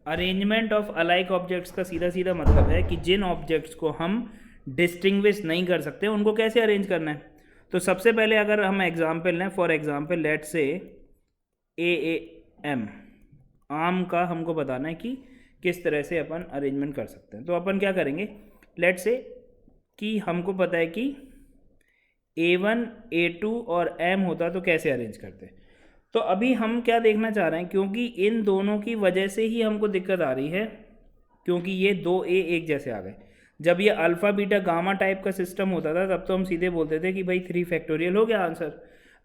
Arrangement of alike objects का सीधा सीधा मतलब है कि जिन ऑब्जेक्ट्स को हम डिस्टिंग्विश नहीं कर सकते उनको कैसे अरेंज करना है। तो सबसे पहले अगर हम एग्जाम्पल लें, फॉर एग्जाम्पल लेट से AAM, आम का हमको बताना है कि किस तरह से अपन अरेंजमेंट कर सकते हैं। तो अपन क्या करेंगे, लेट से कि हमको पता है कि A1 A2 और M होता तो कैसे अरेंज करते। तो अभी हम क्या देखना चाह रहे हैं, क्योंकि इन दोनों की वजह से ही हमको दिक्कत आ रही है, क्योंकि ये दो ए एक जैसे आ गए। जब ये अल्फ़ा बीटा गामा टाइप का सिस्टम होता था तब तो हम सीधे बोलते थे कि भाई 3 फैक्टोरियल हो गया आंसर।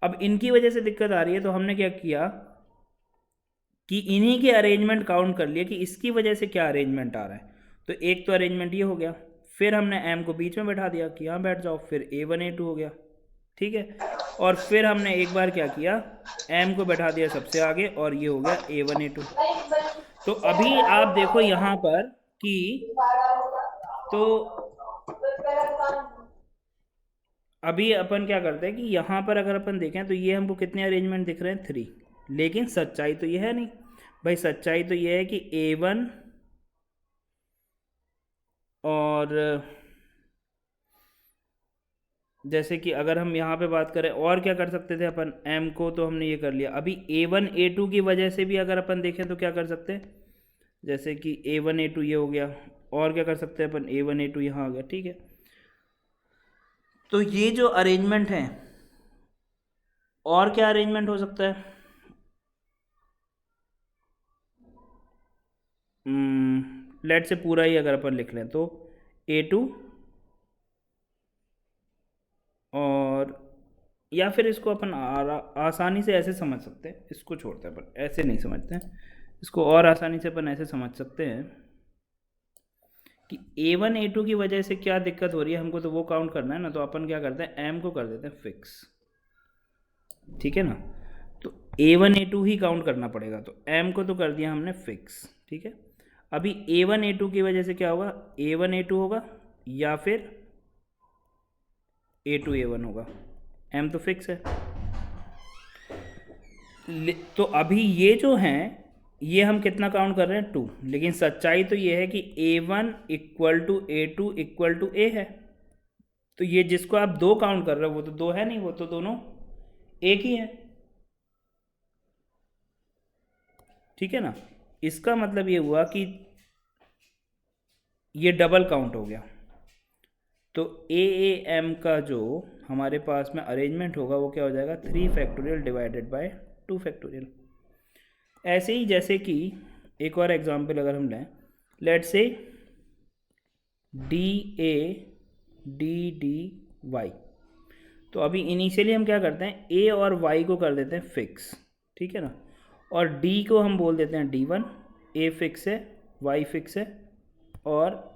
अब इनकी वजह से दिक्कत आ रही है तो हमने क्या किया कि इन्हीं के अरेंजमेंट काउंट कर लिया कि इसकी वजह से क्या अरेंजमेंट आ रहा है। तो एक तो अरेंजमेंट ये हो गया, फिर हमने M को बीच में बैठा दिया कि यहाँ बैठ जाओ, फिर A1 A2 हो गया, ठीक है। और फिर हमने एक बार क्या किया, M को बैठा दिया सबसे आगे और ये हो गया A1 A2। तो अभी आप देखो यहाँ पर कि तो अभी अपन क्या करते हैं कि यहाँ पर अगर अपन देखें तो ये हमको कितने अरेंजमेंट दिख रहे हैं, 3। लेकिन सच्चाई तो ये है नहीं भाई, सच्चाई तो ये है कि A1 और जैसे कि अगर हम यहाँ पे बात करें और क्या कर सकते थे अपन, M को तो हमने ये कर लिया। अभी A1 A2 की वजह से भी अगर अपन देखें तो क्या कर सकते हैं, जैसे कि A1 A2 ये हो गया, और क्या कर सकते हैं अपन, A1 A2 यहाँ आ गया, ठीक है। तो ये जो अरेंजमेंट है, और क्या अरेंजमेंट हो सकता है, लेट से पूरा ही अगर अपन लिख लें तो A2 और, या फिर इसको अपन आसानी से ऐसे समझ सकते हैं, इसको छोड़ते हैं अपन, ऐसे नहीं समझते हैं इसको, और आसानी से अपन ऐसे समझ सकते हैं कि A1 A2 की वजह से क्या दिक्कत हो रही है, हमको तो वो काउंट करना है ना। तो अपन क्या करते हैं, M को कर देते हैं फिक्स, ठीक है ना। तो A1 A2 ही काउंट करना पड़ेगा, तो M को तो कर दिया हमने फिक्स, ठीक है। अभी A1 A2 की वजह से क्या होगा, A1 A2 होगा या फिर A2 A1 होगा, M तो फिक्स है। तो अभी ये जो हैं ये हम कितना काउंट कर रहे हैं, 2। लेकिन सच्चाई तो ये है कि A1 equal to A2 equal to A है। तो ये जिसको आप 2 काउंट कर रहे हो वो तो 2 है नहीं, वो तो दोनों एक ही है, ठीक है ना। इसका मतलब ये हुआ कि ये डबल काउंट हो गया। तो AAM का जो हमारे पास में अरेंजमेंट होगा वो क्या हो जाएगा, 3 फैक्टोरियल डिवाइडेड बाय 2 फैक्टोरियल। ऐसे ही जैसे कि एक और एग्जांपल अगर हम लें, लेट से DA DDY। तो अभी इनिशियली हम क्या करते हैं, A और Y को कर देते हैं फिक्स, ठीक है ना, और D को हम बोल देते हैं D1, A फिक्स है, Y फिक्स है, और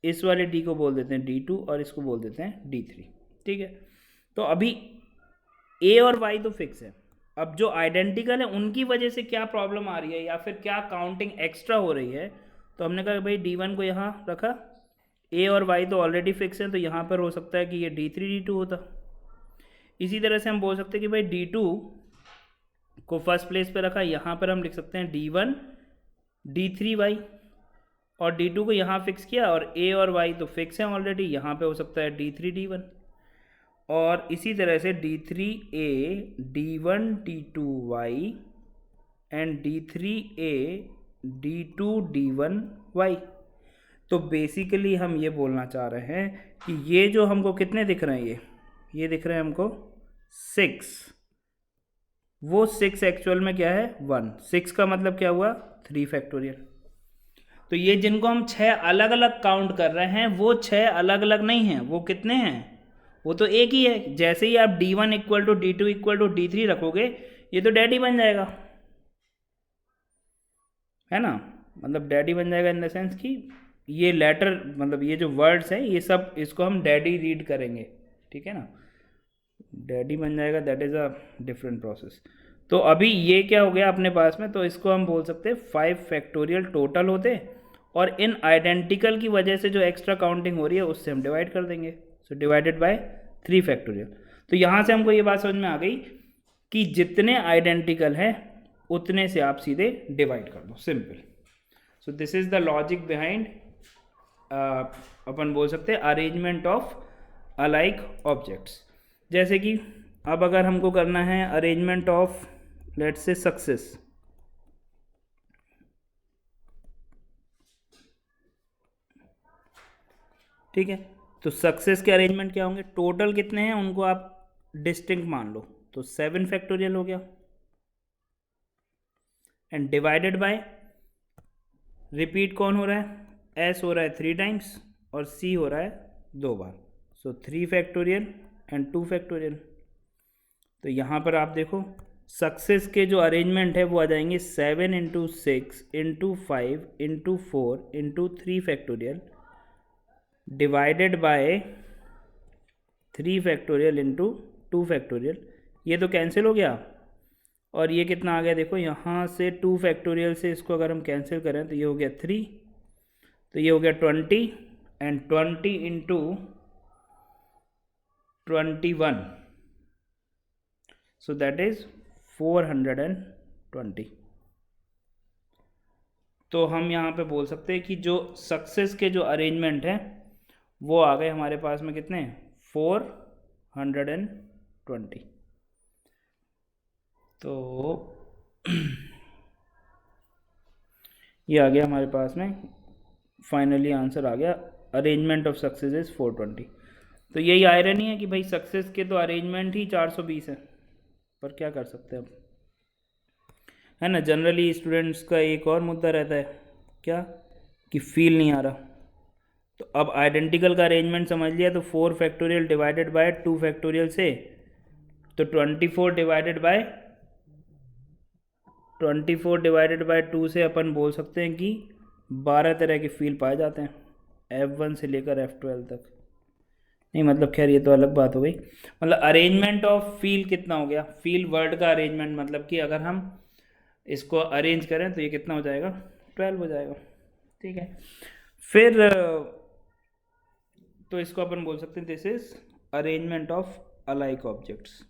इस वाले D को बोल देते हैं D2 और इसको बोल देते हैं D3, ठीक है। तो अभी A और Y तो फिक्स है, अब जो आइडेंटिकल है उनकी वजह से क्या प्रॉब्लम आ रही है या फिर क्या काउंटिंग एक्स्ट्रा हो रही है। तो हमने कहा भाई D1 को यहाँ रखा, A और Y तो ऑलरेडी फिक्स है, तो यहाँ पर हो सकता है कि ये D3 D2 होता। इसी तरह से हम बोल सकते हैं कि भाई D2 को फर्स्ट प्लेस पे रखा, यहाँ पर हम लिख सकते हैं D1 D3Y, और D2 को यहाँ फिक्स किया, और A और Y तो फिक्स हैं ऑलरेडी, यहाँ पे हो सकता है D3 D1, और इसी तरह से D3A D1 D2Y and D3A D2 D1Y। तो बेसिकली हम ये बोलना चाह रहे हैं कि ये जो हमको कितने दिख रहे हैं, ये दिख रहे हैं हमको 6, वो 6 एक्चुअल में क्या है, 1। 6 का मतलब क्या हुआ, 3 फैक्टोरियल। तो ये जिनको हम 6 अलग अलग काउंट कर रहे हैं वो 6 अलग अलग नहीं हैं, वो कितने हैं, वो तो एक ही है। जैसे ही आप D1 equal to D2 equal to D3 रखोगे ये तो डैडी बन जाएगा, है ना। मतलब डैडी बन जाएगा इन द सेंस कि ये लेटर, मतलब ये जो वर्ड्स हैं ये सब, इसको हम डैडी रीड करेंगे, ठीक है ना, डैडी बन जाएगा, that is a different process. तो अभी ये क्या हो गया अपने पास में, तो इसको हम बोल सकते हैं 5 फैक्टोरियल टोटल होते, और इन आइडेंटिकल की वजह से जो एक्स्ट्रा काउंटिंग हो रही है उससे हम डिवाइड कर देंगे, सो डिवाइडेड बाय 3 फैक्टोरियल। तो यहाँ से हमको ये बात समझ में आ गई कि जितने आइडेंटिकल हैं उतने से आप सीधे डिवाइड कर दो, simple. So this is the logic behind, अपन बोल सकते हैं अरेंजमेंट ऑफ अलाइक ऑब्जेक्ट्स। जैसे कि अब अगर हमको करना है arrangement of let's say success, ठीक है, तो सक्सेस के अरेंजमेंट क्या होंगे, टोटल कितने हैं उनको आप डिस्टिंक्ट मान लो, तो 7 फैक्टोरियल हो गया, एंड डिवाइडेड बाय रिपीट कौन हो रहा है, एस हो रहा है 3 टाइम्स और सी हो रहा है 2 बार, सो 3 फैक्टोरियल एंड 2 फैक्टोरियल। तो यहाँ पर आप देखो सक्सेस के जो अरेंजमेंट है वो आ जाएंगे 7 into 6 into 5 into 4 into 3 factorial divided by 3 factorial into 2 factorial. ये तो कैंसिल हो गया, और ये कितना आ गया देखो, यहाँ से 2 फैक्टोरियल से इसको अगर हम कैंसिल करें तो ये हो गया 3, तो ये हो गया 20 and 20 into 21, so that is 420। तो हम यहाँ पे बोल सकते हैं कि जो सक्सेस के जो अरेंजमेंट है वो आ गए हमारे पास में कितने, 420। तो ये आ गया हमारे पास में, फाइनली आंसर आ गया, अरेंजमेंट ऑफ सक्सेस इज 420। तो यही आयरनी है कि भाई सक्सेस के तो अरेंजमेंट ही 420 है, पर क्या कर सकते हैं अब, है ना। जनरली स्टूडेंट्स का एक और मुद्दा रहता है क्या, कि फील नहीं आ रहा, तो अब आइडेंटिकल का अरेंजमेंट समझ लिया, तो 4 फैक्टोरियल डिवाइडेड बाय 2 फैक्टोरियल से, तो 24 डिवाइडेड बाय 2 से अपन बोल सकते हैं कि 12 तरह के फील पाए जाते हैं, F1 से लेकर F12 तक। नहीं मतलब खैर ये तो अलग बात हो गई, मतलब अरेंजमेंट ऑफ फील कितना हो गया, फील वर्ड का अरेंजमेंट, मतलब कि अगर हम इसको अरेंज करें तो ये कितना हो जाएगा, 12 हो जाएगा, ठीक है। फिर तो इसको अपन बोल सकते हैं this is arrangement of alike objects.